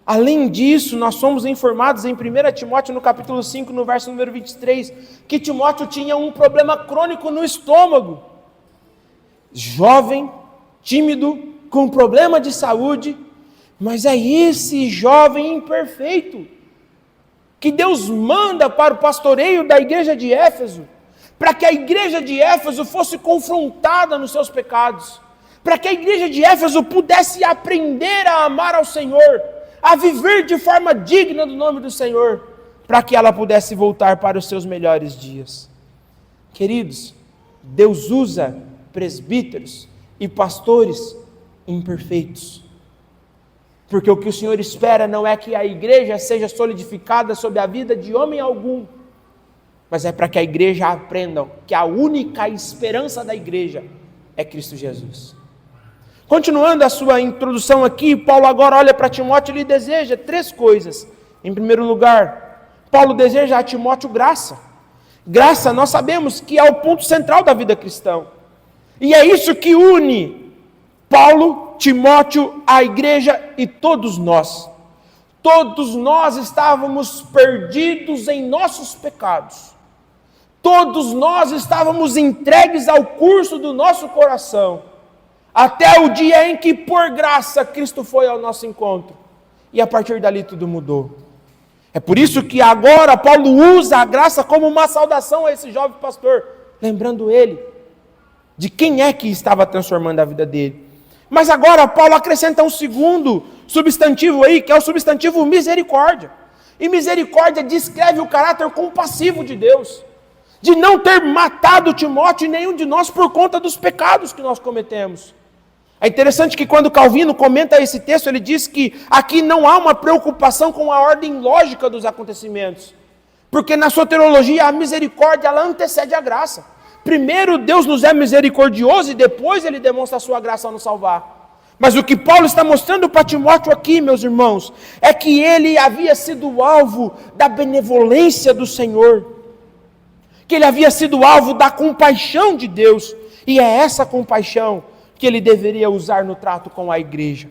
Além disso, nós somos informados em 1 Timóteo no capítulo 5, no verso número 23, que Timóteo tinha um problema crônico no estômago. Jovem, tímido, com problema de saúde, mas é esse jovem imperfeito que Deus manda para o pastoreio da igreja de Éfeso, para que a igreja de Éfeso fosse confrontada nos seus pecados, para que a igreja de Éfeso pudesse aprender a amar ao Senhor, a viver de forma digna do nome do Senhor, para que ela pudesse voltar para os seus melhores dias. Queridos, Deus usa presbíteros e pastores imperfeitos, porque o que o Senhor espera não é que a igreja seja solidificada sob a vida de homem algum, mas é para que a igreja aprenda que a única esperança da igreja é Cristo Jesus. Continuando a sua introdução aqui, Paulo agora olha para Timóteo e lhe deseja 3 coisas. Em primeiro lugar, Paulo deseja a Timóteo graça. Graça, nós sabemos que é o ponto central da vida cristã. E é isso que une Paulo, Timóteo, a igreja e todos nós. Todos nós estávamos perdidos em nossos pecados. Todos nós estávamos entregues ao curso do nosso coração, até o dia em que, por graça, Cristo foi ao nosso encontro. E a partir dali tudo mudou. É por isso que agora Paulo usa a graça como uma saudação a esse jovem pastor, lembrando ele de quem é que estava transformando a vida dele. Mas agora Paulo acrescenta um segundo substantivo aí, que é o substantivo misericórdia. E misericórdia descreve o caráter compassivo de Deus, de não ter matado Timóteo e nenhum de nós por conta dos pecados que nós cometemos. É interessante que quando Calvino comenta esse texto, ele diz que aqui não há uma preocupação com a ordem lógica dos acontecimentos, porque na soteriologia a misericórdia ela antecede a graça. Primeiro Deus nos é misericordioso e depois Ele demonstra a sua graça ao nos salvar. Mas o que Paulo está mostrando para Timóteo aqui, meus irmãos, é que ele havia sido alvo da benevolência do Senhor, que ele havia sido alvo da compaixão de Deus, e é essa compaixão que ele deveria usar no trato com a igreja.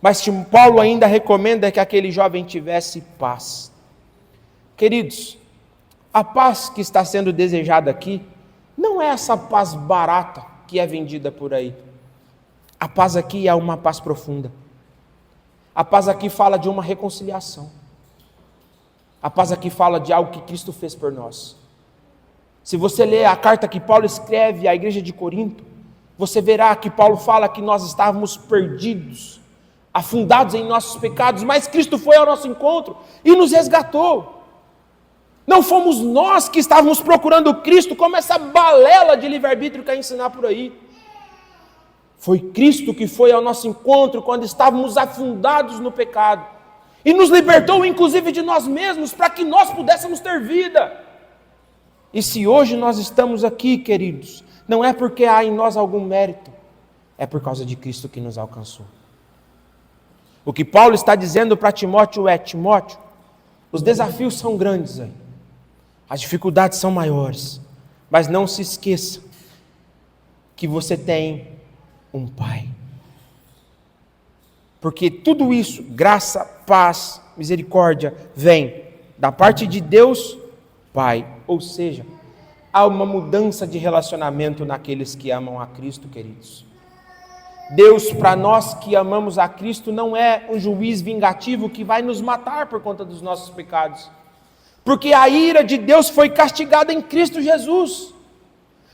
Mas Paulo ainda recomenda que aquele jovem tivesse paz. Queridos, a paz que está sendo desejada aqui não é essa paz barata que é vendida por aí. A paz aqui é uma paz profunda. A paz aqui fala de uma reconciliação. A paz aqui fala de algo que Cristo fez por nós. Se você ler a carta que Paulo escreve à igreja de Corinto, você verá que Paulo fala que nós estávamos perdidos, afundados em nossos pecados, mas Cristo foi ao nosso encontro e nos resgatou. Não fomos nós que estávamos procurando Cristo como essa balela de livre-arbítrio que quer ensinar por aí. Foi Cristo que foi ao nosso encontro quando estávamos afundados no pecado e nos libertou inclusive de nós mesmos para que nós pudéssemos ter vida. E se hoje nós estamos aqui, queridos, não é porque há em nós algum mérito, é por causa de Cristo que nos alcançou. O que Paulo está dizendo para Timóteo é: Timóteo, os desafios são grandes aí, as dificuldades são maiores, mas não se esqueça que você tem um pai. Porque tudo isso, graça, paz, misericórdia, vem da parte de Deus Pai. Ou seja, há uma mudança de relacionamento naqueles que amam a Cristo, queridos. Deus, para nós que amamos a Cristo, não é um juiz vingativo que vai nos matar por conta dos nossos pecados. Porque a ira de Deus foi castigada em Cristo Jesus.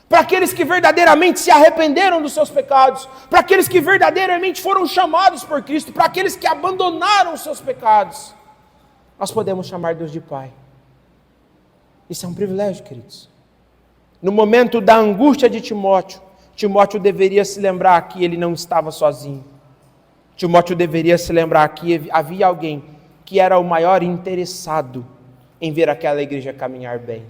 Para aqueles que verdadeiramente se arrependeram dos seus pecados, para aqueles que verdadeiramente foram chamados por Cristo, para aqueles que abandonaram os seus pecados, nós podemos chamar Deus de Pai. Isso é um privilégio, queridos. No momento da angústia de Timóteo, Timóteo deveria se lembrar que ele não estava sozinho. Timóteo deveria se lembrar que havia alguém que era o maior interessado em ver aquela igreja caminhar bem.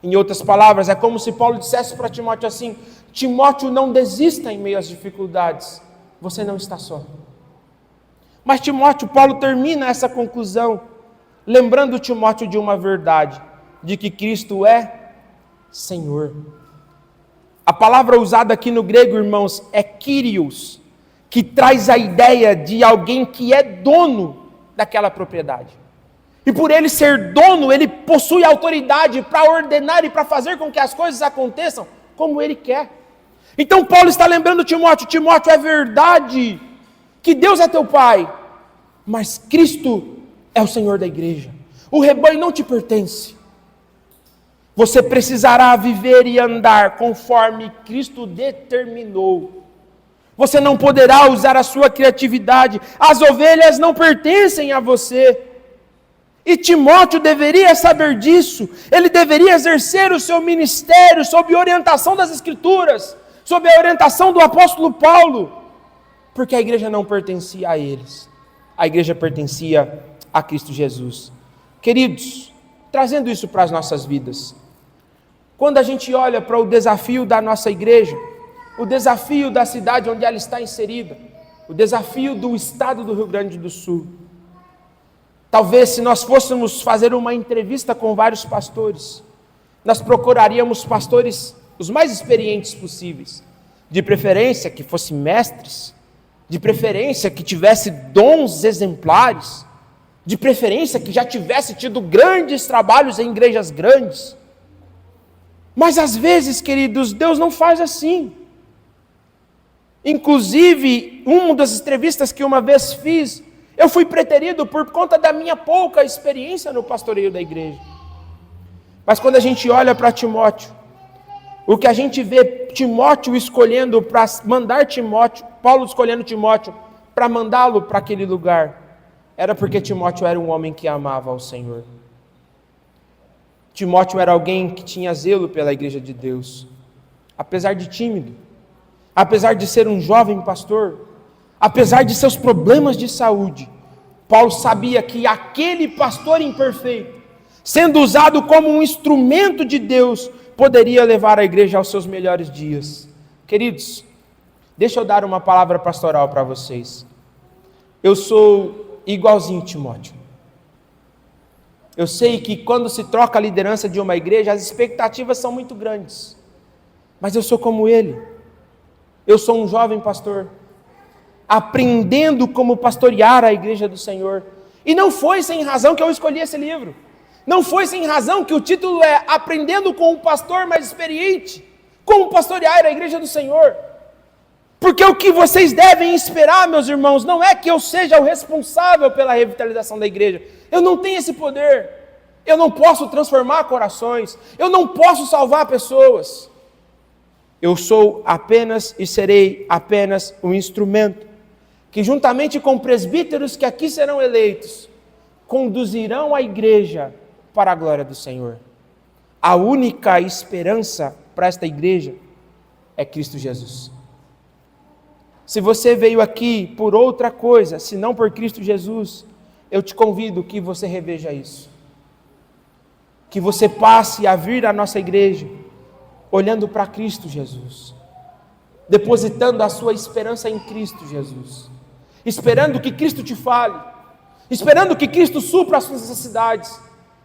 Em outras palavras, é como se Paulo dissesse para Timóteo assim: Timóteo, não desista em meio às dificuldades, você não está só. Mas Timóteo, Paulo termina essa conclusão, lembrando Timóteo de uma verdade, de que Cristo é Senhor. A palavra usada aqui no grego, irmãos, é Kyrios, que traz a ideia de alguém que é dono daquela propriedade. E por ele ser dono, ele possui autoridade para ordenar e para fazer com que as coisas aconteçam como ele quer. Então Paulo está lembrando Timóteo: Timóteo, é verdade que Deus é teu Pai, mas Cristo é o Senhor da igreja. O rebanho não te pertence. Você precisará viver e andar conforme Cristo determinou. Você não poderá usar a sua criatividade. As ovelhas não pertencem a você. E Timóteo deveria saber disso. Ele deveria exercer o seu ministério sob orientação das Escrituras, sob a orientação do apóstolo Paulo, porque a igreja não pertencia a eles. A igreja pertencia a Cristo Jesus. Queridos, trazendo isso para as nossas vidas, quando a gente olha para o desafio da nossa igreja, o desafio da cidade onde ela está inserida, o desafio do estado do Rio Grande do Sul, talvez se nós fôssemos fazer uma entrevista com vários pastores, nós procuraríamos pastores os mais experientes possíveis, de preferência que fossem mestres, de preferência que tivesse dons exemplares, de preferência que já tivesse tido grandes trabalhos em igrejas grandes. Mas às vezes, queridos, Deus não faz assim. Inclusive, uma das entrevistas que uma vez fiz, eu fui preterido por conta da minha pouca experiência no pastoreio da igreja. Mas quando a gente olha para Timóteo, o que a gente vê Timóteo escolhendo para mandar Timóteo, Paulo escolhendo Timóteo para mandá-lo para aquele lugar, era porque Timóteo era um homem que amava ao Senhor. Timóteo era alguém que tinha zelo pela igreja de Deus. Apesar de tímido, apesar de ser um jovem pastor, apesar de seus problemas de saúde, Paulo sabia que aquele pastor imperfeito, sendo usado como um instrumento de Deus, poderia levar a igreja aos seus melhores dias. Queridos, deixa eu dar uma palavra pastoral para vocês. Eu sou igualzinho Timóteo. Eu sei que quando se troca a liderança de uma igreja, as expectativas são muito grandes. Mas eu sou como ele. Eu sou um jovem pastor, aprendendo como pastorear a igreja do Senhor. E não foi sem razão que eu escolhi esse livro. Não foi sem razão que o título é Aprendendo com um Pastor Mais Experiente, como pastorear a igreja do Senhor. Porque o que vocês devem esperar, meus irmãos, não é que eu seja o responsável pela revitalização da igreja. Eu não tenho esse poder. Eu não posso transformar corações. Eu não posso salvar pessoas. Eu sou apenas e serei apenas um instrumento que, juntamente com presbíteros que aqui serão eleitos, conduzirão a igreja para a glória do Senhor. A única esperança para esta igreja é Cristo Jesus. Se você veio aqui por outra coisa, se não por Cristo Jesus, eu te convido que você reveja isso. Que você passe a vir à nossa igreja olhando para Cristo Jesus, depositando a sua esperança em Cristo Jesus, esperando que Cristo te fale, esperando que Cristo supra as suas necessidades,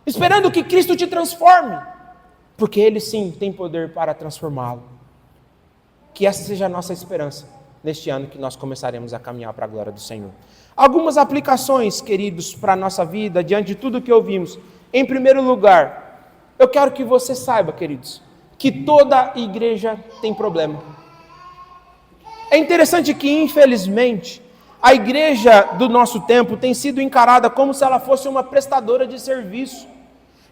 esperando que Cristo te transforme, porque Ele sim tem poder para transformá-lo. Que essa seja a nossa esperança neste ano que nós começaremos a caminhar para a glória do Senhor. Algumas aplicações, queridos, para a nossa vida, diante de tudo que ouvimos. Em primeiro lugar, eu quero que você saiba, queridos, que toda igreja tem problema. É interessante que, infelizmente, a igreja do nosso tempo tem sido encarada como se ela fosse uma prestadora de serviço.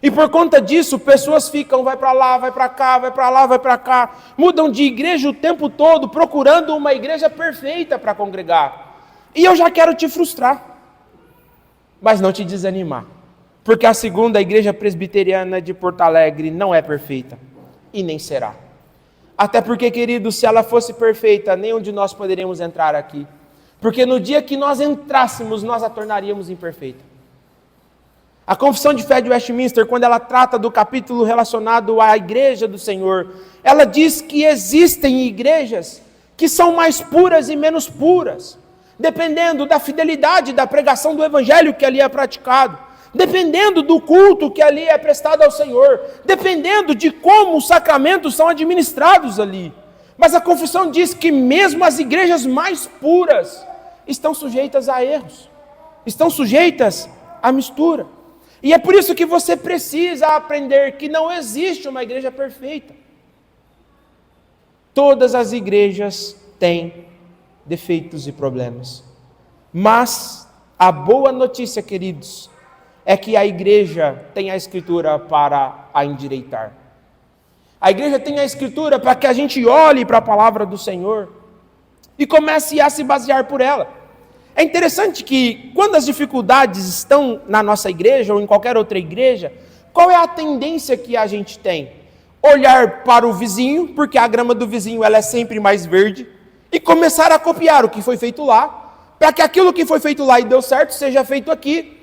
E por conta disso, pessoas ficam, vai para lá, vai para cá, vai para lá, vai para cá, mudam de igreja o tempo todo, procurando uma igreja perfeita para congregar. E eu já quero te frustrar, mas não te desanimar, porque a segunda igreja presbiteriana de Porto Alegre não é perfeita, e nem será. Até porque, querido, se ela fosse perfeita, nenhum de nós poderíamos entrar aqui, porque no dia que nós entrássemos, nós a tornaríamos imperfeita. A Confissão de Fé de Westminster, quando ela trata do capítulo relacionado à igreja do Senhor, ela diz que existem igrejas que são mais puras e menos puras, dependendo da fidelidade da pregação do evangelho que ali é praticado, dependendo do culto que ali é prestado ao Senhor, dependendo de como os sacramentos são administrados ali. Mas a confissão diz que mesmo as igrejas mais puras estão sujeitas a erros, estão sujeitas à mistura. E é por isso que você precisa aprender que não existe uma igreja perfeita. Todas as igrejas têm defeitos e problemas. Mas a boa notícia, queridos, é que a igreja tem a Escritura para a endireitar. A igreja tem a Escritura para que a gente olhe para a palavra do Senhor e comece a se basear por ela. É interessante que quando as dificuldades estão na nossa igreja ou em qualquer outra igreja, qual é a tendência que a gente tem? Olhar para o vizinho, porque a grama do vizinho ela é sempre mais verde, e começar a copiar o que foi feito lá, para que aquilo que foi feito lá e deu certo seja feito aqui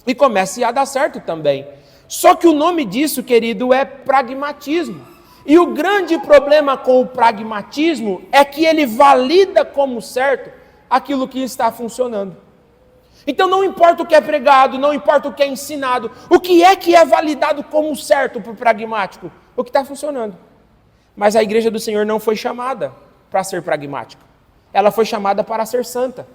e comece a dar certo também. Só que o nome disso, querido, é pragmatismo. E o grande problema com o pragmatismo é que ele valida como certo aquilo que está funcionando. Então não importa o que é pregado, não importa o que é ensinado, o que é validado como certo para o pragmático? O que está funcionando. Mas a igreja do Senhor não foi chamada para ser pragmática. Ela foi chamada para ser santa.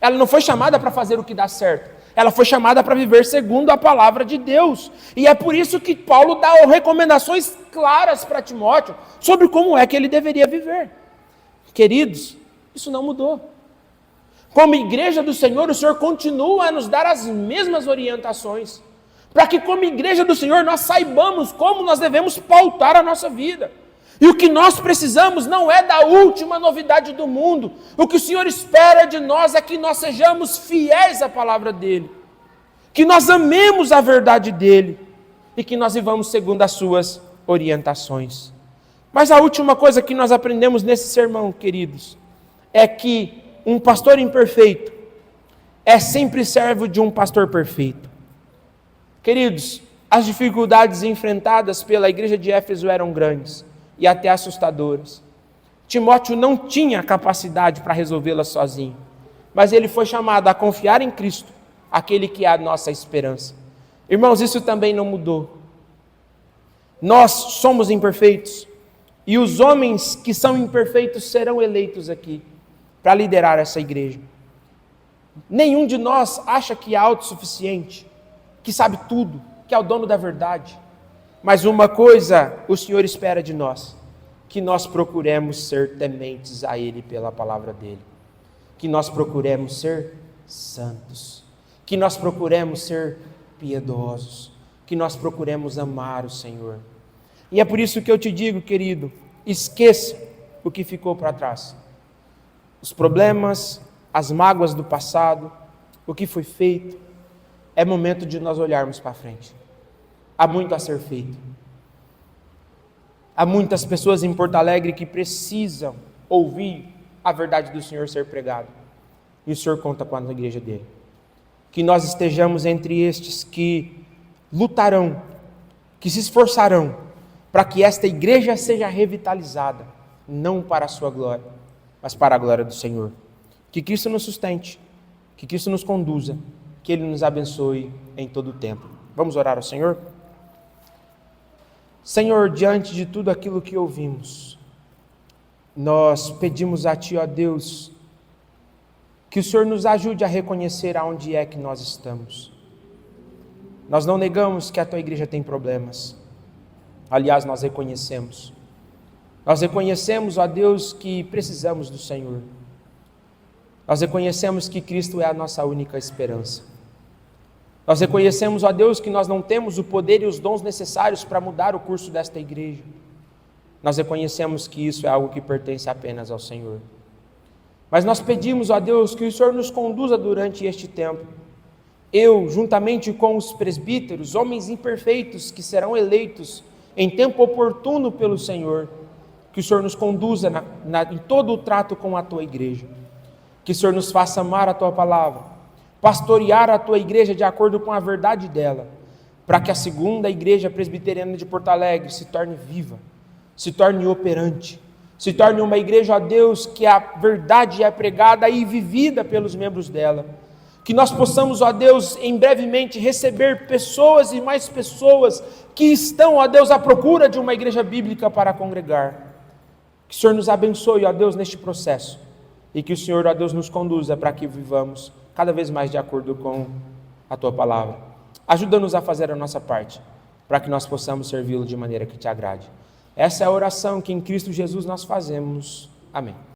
Ela não foi chamada para fazer o que dá certo. Ela foi chamada para viver segundo a palavra de Deus. E é por isso que Paulo dá recomendações claras para Timóteo sobre como é que ele deveria viver. Queridos, isso não mudou. Como igreja do Senhor, o Senhor continua a nos dar as mesmas orientações, para que como igreja do Senhor nós saibamos como nós devemos pautar a nossa vida. E o que nós precisamos não é da última novidade do mundo. O que o Senhor espera de nós é que nós sejamos fiéis à palavra dEle, que nós amemos a verdade dEle e que nós vivamos segundo as suas orientações. Mas a última coisa que nós aprendemos nesse sermão, queridos, é que um pastor imperfeito é sempre servo de um pastor perfeito. Queridos, as dificuldades enfrentadas pela igreja de Éfeso eram grandes e até assustadoras. Timóteo não tinha capacidade para resolvê-las sozinho, mas ele foi chamado a confiar em Cristo, aquele que é a nossa esperança. Irmãos, isso também não mudou. Nós somos imperfeitos e os homens que são imperfeitos serão eleitos aqui para liderar essa igreja. Nenhum de nós acha que é autossuficiente, que sabe tudo, que é o dono da verdade. Mas uma coisa o Senhor espera de nós, que nós procuremos ser tementes a Ele pela palavra dEle, que nós procuremos ser santos, que nós procuremos ser piedosos, que nós procuremos amar o Senhor. E é por isso que eu te digo, querido, esqueça o que ficou para trás. Os problemas, as mágoas do passado, o que foi feito, é momento de nós olharmos para frente. Há muito a ser feito. Há muitas pessoas em Porto Alegre que precisam ouvir a verdade do Senhor ser pregada. E o Senhor conta com a igreja dele. Que nós estejamos entre estes que lutarão, que se esforçarão para que esta igreja seja revitalizada, não para a sua glória, mas para a glória do Senhor. Que Cristo nos sustente, que Cristo nos conduza, que Ele nos abençoe em todo o tempo. Vamos orar ao Senhor? Senhor, diante de tudo aquilo que ouvimos, nós pedimos a Ti, ó Deus, que o Senhor nos ajude a reconhecer aonde é que nós estamos. Nós não negamos que a Tua igreja tem problemas. Aliás, nós reconhecemos. Nós reconhecemos, ó Deus, que precisamos do Senhor. Nós reconhecemos que Cristo é a nossa única esperança. Nós reconhecemos, ó Deus, que nós não temos o poder e os dons necessários para mudar o curso desta igreja. Nós reconhecemos que isso é algo que pertence apenas ao Senhor. Mas nós pedimos, ó Deus, que o Senhor nos conduza durante este tempo. Eu, juntamente com os presbíteros, homens imperfeitos que serão eleitos em tempo oportuno pelo Senhor, que o Senhor nos conduza em todo o trato com a Tua igreja. Que o Senhor nos faça amar a Tua palavra, pastorear a Tua igreja de acordo com a verdade dela, para que a segunda igreja presbiteriana de Porto Alegre se torne viva, se torne operante, se torne uma igreja, ó Deus, que a verdade é pregada e vivida pelos membros dela. Que nós possamos, ó Deus, em brevemente receber pessoas e mais pessoas que estão, ó Deus, à procura de uma igreja bíblica para congregar. Que o Senhor nos abençoe, ó Deus, neste processo. E que o Senhor, ó Deus, nos conduza para que vivamos cada vez mais de acordo com a Tua palavra. Ajuda-nos a fazer a nossa parte, para que nós possamos servi-lo de maneira que Te agrade. Essa é a oração que em Cristo Jesus nós fazemos. Amém.